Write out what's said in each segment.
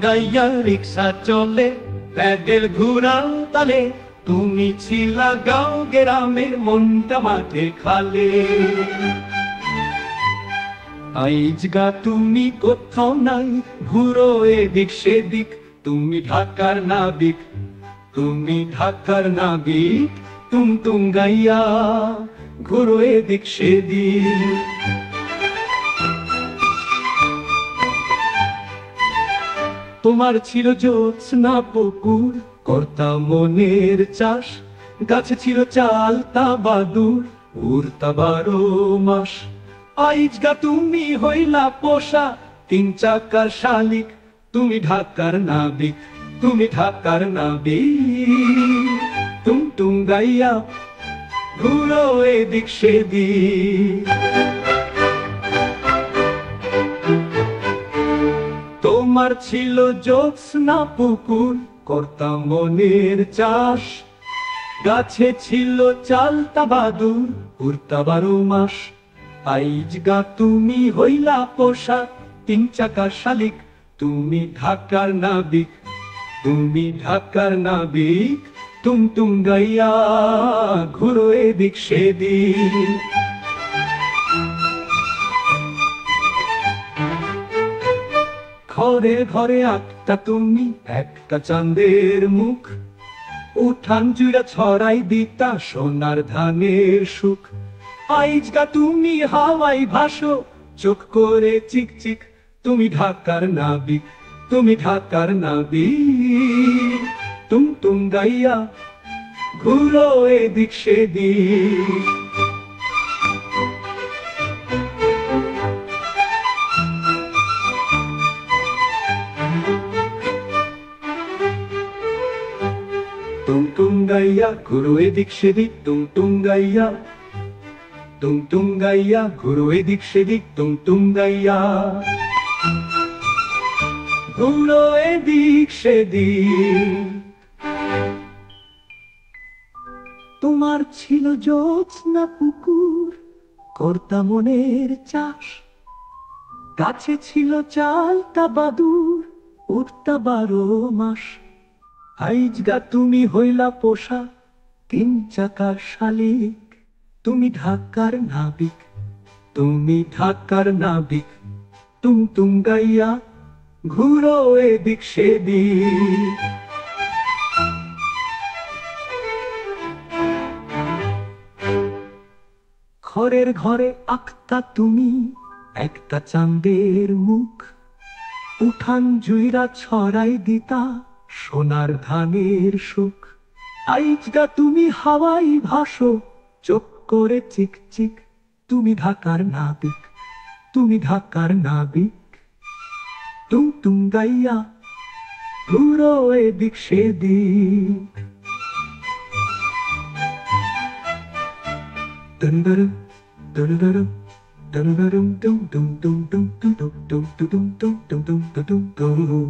গাইয়া রিক্সা চলে প্যাডেল ঘুরাও তালে, তুমি ছিলা গাঁও গ্রামের মনটা মাঠে খালে। আইজগা তুমি কোথাও নাই, ঘুরো এদিক সেদিক, তুমি ঢাকার নাবিক, তুমি ঢাকার নাবিক। তুম গাইয়া ঘুরো এদিক সেদিক। তোমার ছিল জ্যোৎস্না পুকুর, করতা মনের চাষ, গাছে ছিল চাল তা বাদুর, উড়তা 12 মাস। আইজগা তুমি হইলা পোষা 3 চাকার শালিক, তুমি ঢাকার নাবিক, তুমি ঢাকার নাবিক। তুম গাইয়া ঘুরো এদিক সেদিক। তোমার ছিল জ্যোৎস্না পুকুর, করতা মনের চাষ, গাছে ছিল চাল তা বাদুর, উড়তা 12 মাস। আইজগা তুমি হইলা পোষা 3 চাকার শালিক, তুমি ঢাকার নাবিক, তুমি ঢাকার নাবিক। তুম গাইয়া ঘুরো এদিক সেদিক। ঘরে ঘরে আটটা তুমি, একটা চাঁদের মুখ, উঠান জুড়া ছড়াই দিতা সোনার ধানের সুখ। আইজগা তুমি হাওয়াই ভাসো চোখ করে চিকচিক, তুমি ঢাকার নাবিক, তুমি ঢাকার নাবিক। তুম গাইয়া ঘুরো এদিক সেদিক। তুম গাইয়া ঘুরো এদিক সেদিক, তুম গাইয়া, তুম গাইয়া ঘুরো এদিক সেদিক, তুম গাইয়া ঘুরো এদিক সেদিক। তোমার ছিল জ্যোৎস্না পুকুর, করতা মনের চাষ, গাছে ছিল চাল তা বাদুর, উড়তা 12 মাস। আইজগা তুমি হইলা পোষা 3 চাকার শালিক, তুমি ঢাকার নাবিক, তুমি ঢাকার নাবিক। তুম গাইয়া ঘুরো এদিক সেদিক। ঘরের ঘরে আঁকতা তুমি একটা চাঁদের মুখ, উঠান জুইরা ছড়াই দিতা সোনার ধানের সুখ। আইজগা তুমি হাওয়াই ভাসো চোখ করে চিকচিক, তুমি ঢাকার নাবিক, তুমি ঢাকার নাবিক। তুম গাইয়া ঘুরো এদিক সেদিক। দরদরম দরদরম দরদরম তুম তুম তুম তুম তুম তুম তুম তুম তুম তুম তুম তুম তুম।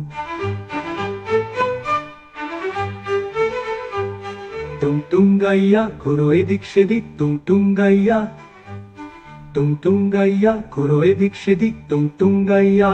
তুম গাইয়া ঘুরো এদিক সেদিক, তুম গাইয়া, তুম গাইয়া ঘুরো এদিক সেদিক, তুম গাইয়া।